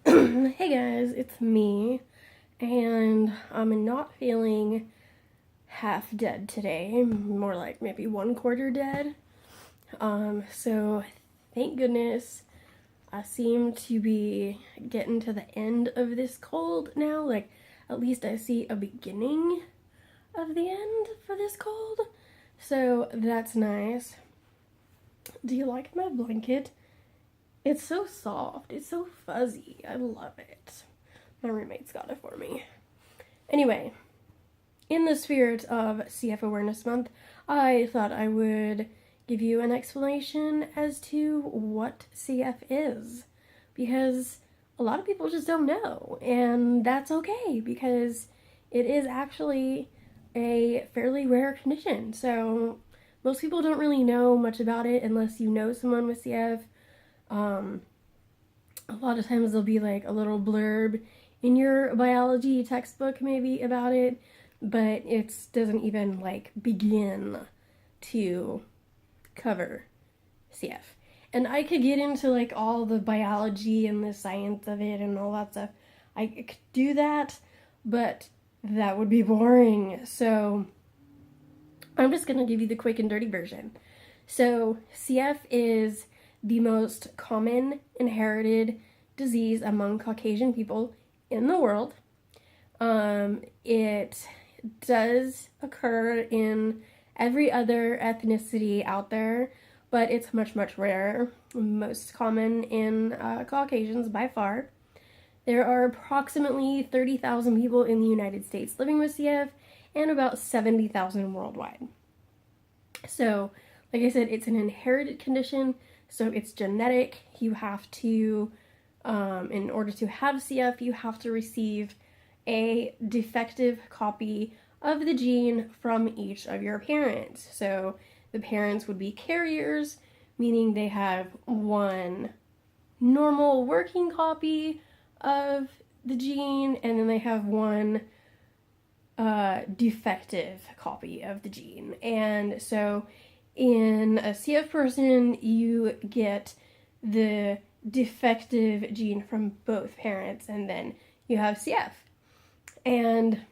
Hey guys, it's me, and I'm not feeling half dead today, more like maybe 1/4 dead. So thank goodness I seem to be getting to the end of this cold now. Like, at least I see a beginning of the end for this cold. So that's nice. Do you like my blanket? It's so soft, it's so fuzzy. I love it. My roommate's got it for me. Anyway, in the spirit of CF Awareness Month, I thought I would give you an explanation as to what CF is. Because a lot of people just don't know, and that's okay because it is actually a fairly rare condition. So most people don't really know much about it unless you know someone with CF. Um, a lot of times there'll be like a little blurb in your biology textbook maybe about it, but it doesn't even like begin to cover CF. And I could get into like all the biology and the science of it and all that stuff. I could do that, but that would be boring. So I'm just gonna give you the quick and dirty version. So CF is the most common inherited disease among Caucasian people in the world. It does occur in every other ethnicity out there, but it's much, much rarer. Most common in Caucasians by far. There are approximately 30,000 people in the United States living with CF and about 70,000 worldwide. So, like I said, it's an inherited condition, so it's genetic. You have to, in order to have CF, you have to receive a defective copy of the gene from each of your parents. So, the parents would be carriers, meaning they have one normal working copy of the gene, and then they have one defective copy of the gene. And so in a CF person, you get the defective gene from both parents, and then you have CF. And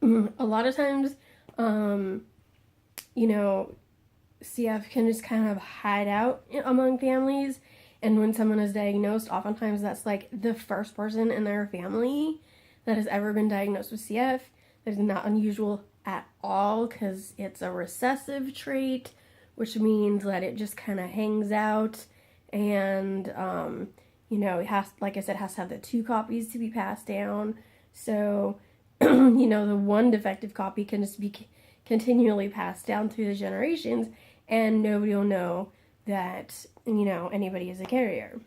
a lot of times, CF can just kind of hide out among families. And when someone is diagnosed, oftentimes that's like the first person in their family that has ever been diagnosed with CF. That is not unusual at all because it's a recessive trait, which means that it just kind of hangs out and, it has, like I said, has to have the two copies to be passed down. So, the one defective copy can just be continually passed down through the generations and nobody will know that, anybody is a carrier.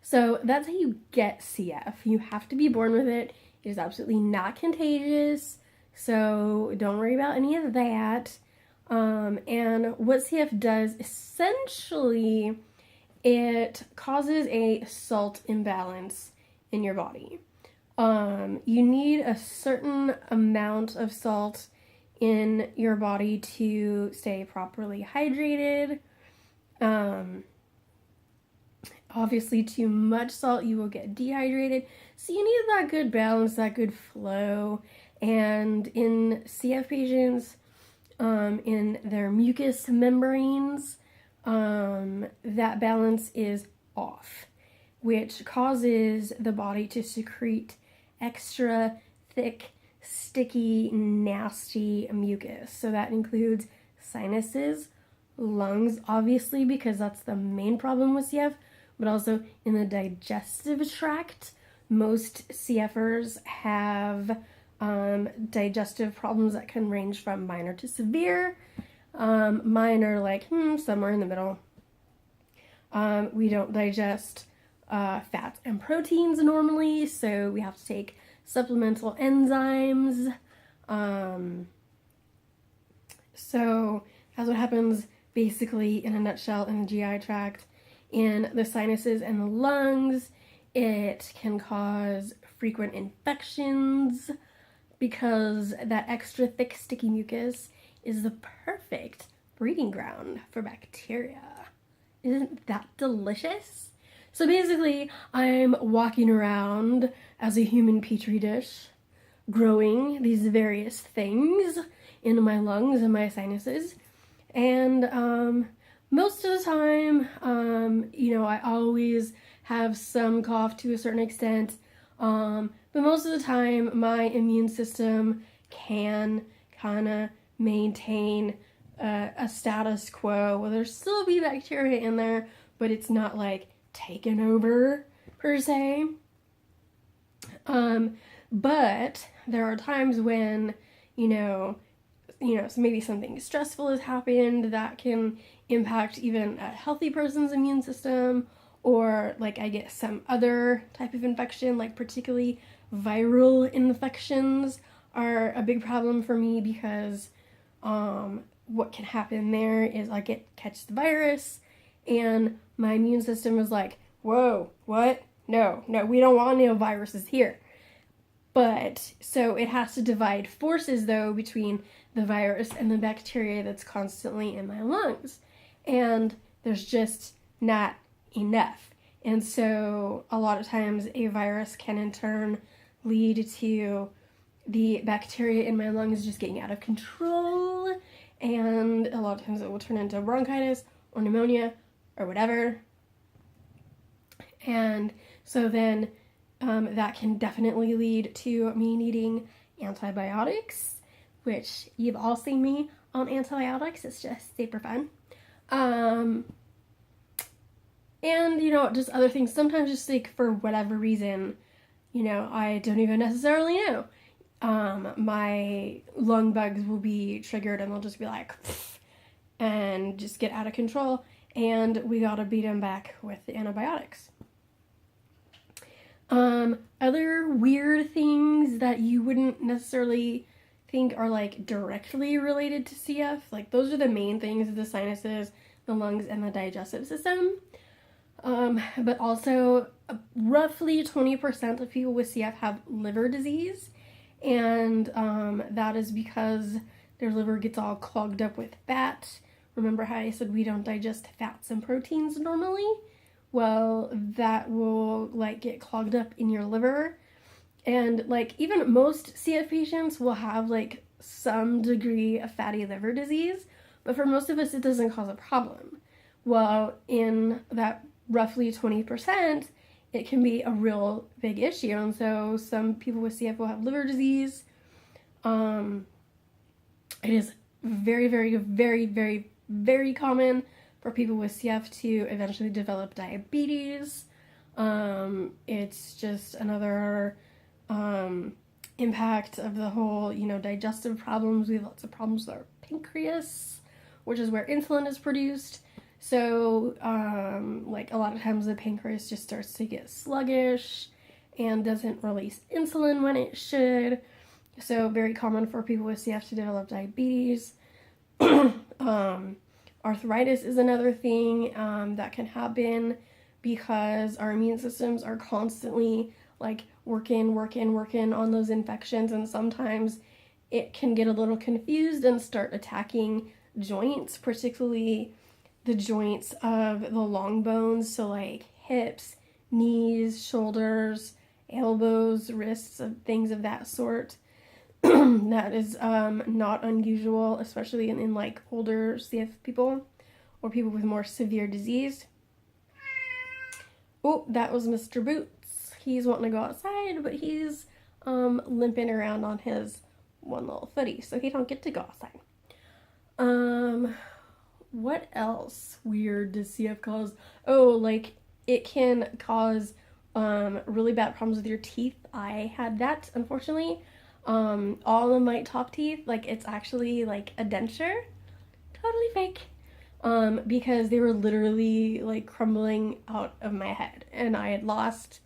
So that's how you get CF. You have to be born with it. It is absolutely not contagious, so don't worry about any of that. And what CF does, essentially, it causes a salt imbalance in your body. You need a certain amount of salt in your body to stay properly hydrated. Obviously, too much salt, you will get dehydrated. So you need that good balance, that good flow. And in CF patients, in their mucous membranes, that balance is off, which causes the body to secrete extra thick, sticky, nasty mucus. So that includes sinuses, lungs, obviously, because that's the main problem with CF, but also in the digestive tract. Most CFers have digestive problems that can range from minor to severe. Mine are like somewhere in the middle. We don't digest fats and proteins normally, so we have to take supplemental enzymes. So that's what happens basically in a nutshell in the GI tract. In the sinuses and the lungs, it can cause frequent infections because that extra thick, sticky mucus is the perfect breeding ground for bacteria. Isn't that delicious? So basically, I'm walking around as a human petri dish, growing these various things in my lungs and my sinuses. And most of the time, I always have some cough to a certain extent. But most of the time, my immune system can kind of maintain a status quo. Well, there'll still be bacteria in there, but it's not like taken over per se. But there are times when, so maybe something stressful has happened that can impact even a healthy person's immune system, or like I get some other type of infection, like particularly viral infections are a big problem for me because what can happen there is I catch the virus and my immune system is like, whoa, what? No, we don't want no viruses here. But so it has to divide forces though between the virus and the bacteria that's constantly in my lungs. And there's just not enough. And so a lot of times a virus can in turn lead to the bacteria in my lungs just getting out of control. And a lot of times it will turn into bronchitis or pneumonia or whatever. And so then that can definitely lead to me needing antibiotics, which you've all seen me on antibiotics. It's just super fun. And, just other things. Sometimes just like for whatever reason, I don't even necessarily know. My lung bugs will be triggered and they'll just be like, and just get out of control. And we gotta beat them back with the antibiotics. Other weird things that you wouldn't necessarily think are like directly related to CF, like those are the main things: the sinuses, the lungs, and the digestive system. But also roughly 20% of people with CF have liver disease, and that is because their liver gets all clogged up with fat. Remember how I said we don't digest fats and proteins normally? Well, that will get clogged up in your liver. And even most CF patients will have some degree of fatty liver disease, but for most of us it doesn't cause a problem. Well, in that roughly 20%, it can be a real big issue. And so some people with CF will have liver disease. It is very, very, very, very, very common for people with CF to eventually develop diabetes. It's just another impact of the whole, digestive problems. We have lots of problems with our pancreas, which is where insulin is produced. So, a lot of times the pancreas just starts to get sluggish and doesn't release insulin when it should. So, very common for people with CF to develop diabetes. Arthritis is another thing that can happen because our immune systems are constantly working on those infections, and sometimes it can get a little confused and start attacking joints, particularly the joints of the long bones, so hips, knees, shoulders, elbows, wrists, things of that sort. That is not unusual, especially in older CF people or people with more severe disease. Oh, that was Mr. Boots. He's wanting to go outside, but he's limping around on his one little footy, so he don't get to go outside. What else weird does CF cause? Oh, it can cause really bad problems with your teeth. I had that, unfortunately. All of my top teeth, it's actually a denture. Totally fake. Because they were literally crumbling out of my head, and I had lost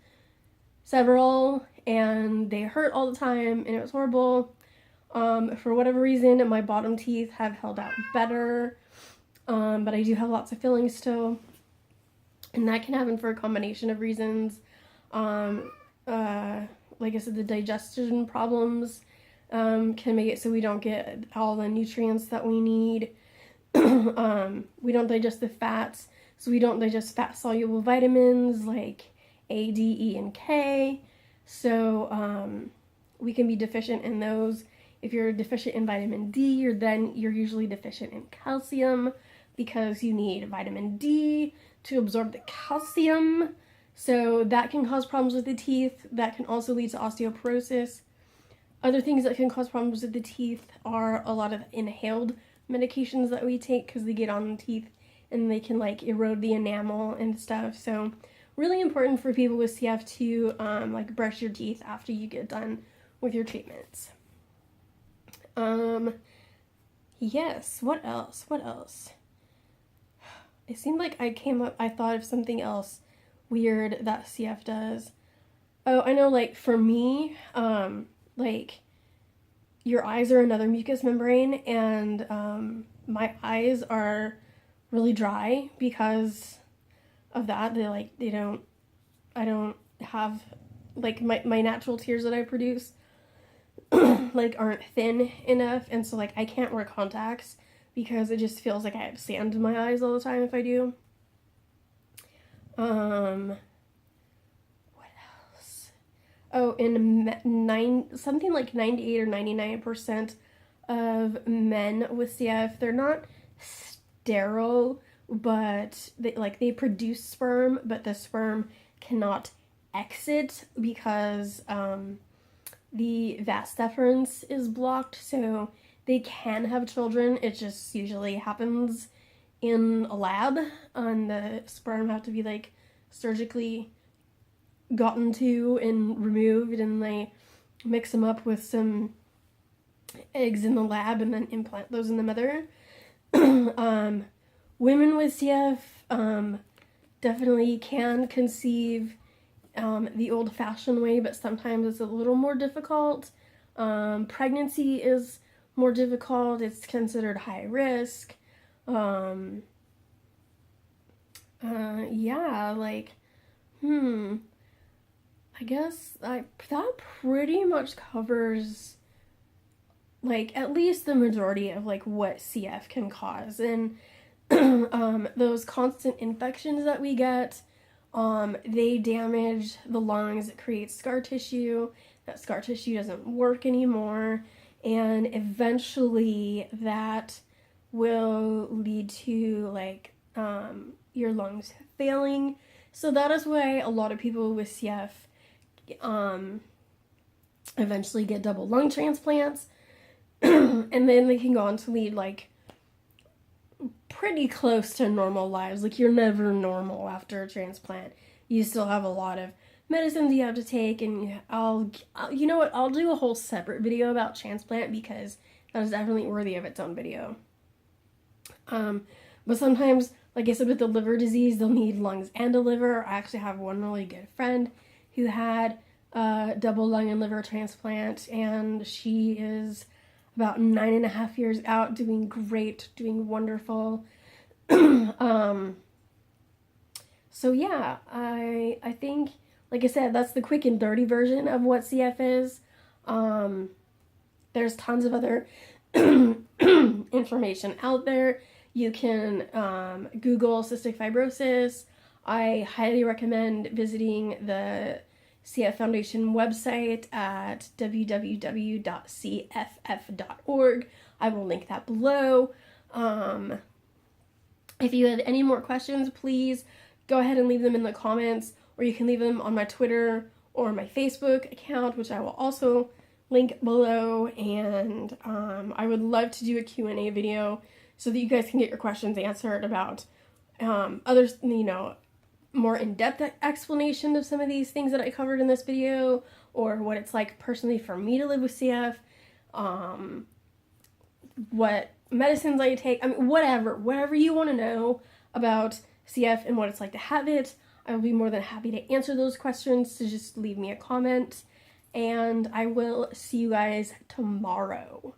several, and they hurt all the time, and it was horrible. For whatever reason, my bottom teeth have held out better, but I do have lots of fillings still, and that can happen for a combination of reasons. Like I said, the digestion problems can make it so we don't get all the nutrients that we need. We don't digest the fats, so we don't digest fat-soluble vitamins like A, D, E, and K. So we can be deficient in those. If you're deficient in vitamin D, you're usually deficient in calcium because you need vitamin D to absorb the calcium. So that can cause problems with the teeth. That can also lead to osteoporosis. Other things that can cause problems with the teeth are a lot of inhaled medications that we take because they get on the teeth and they can like erode the enamel and stuff. So really important for people with CF to like brush your teeth after you get done with your treatments. Yes, what else? It seemed like I thought of something else weird that CF does. Oh, I know, like, for me, like, your eyes are another mucous membrane, and, my eyes are really dry because of that. I don't have, like, my natural tears that I produce, like, aren't thin enough, and so, like, I can't wear contacts because it just feels like I have sand in my eyes all the time if I do. What else? Oh, and something like 98 or 99% of men with CF, they're not sterile, but they produce sperm, but the sperm cannot exit because the vas deferens is blocked, so they can have children. It just usually happens in a lab, and the sperm have to be like surgically gotten to and removed, and they mix them up with some eggs in the lab and then implant those in the mother. Women with CF definitely can conceive the old-fashioned way, but sometimes it's a little more difficult. Pregnancy is more difficult. It's considered high risk. Yeah, like, I guess that pretty much covers, like, at least the majority of, like, what CF can cause. And, those constant infections that we get, they damage the lungs. It creates scar tissue. That scar tissue doesn't work anymore. And eventually that will lead to, like, your lungs failing. So that is why a lot of people with CF eventually get double lung transplants. And then they can go on to lead, like, pretty close to normal lives. Like, you're never normal after a transplant. You still have a lot of medicines you have to take, and you know what, I'll do a whole separate video about transplant because that is definitely worthy of its own video. But sometimes, like I said, with the liver disease, they'll need lungs and a liver. I actually have one really good friend who had a double lung and liver transplant, and she is about 9.5 years out, doing great, doing wonderful. So yeah, I think, like I said, that's the quick and dirty version of what CF is. There's tons of other information out there. You can Google cystic fibrosis. I highly recommend visiting the CF Foundation website at www.cff.org. I will link that below. If you have any more questions, please go ahead and leave them in the comments, or you can leave them on my Twitter or my Facebook account, which I will also link below. And I would love to do a Q&A video so that you guys can get your questions answered about others, more in-depth explanation of some of these things that I covered in this video, or what it's like personally for me to live with CF, what medicines I take, whatever you want to know about CF and what it's like to have it. I will be more than happy to answer those questions, so just leave me a comment, and I will see you guys tomorrow.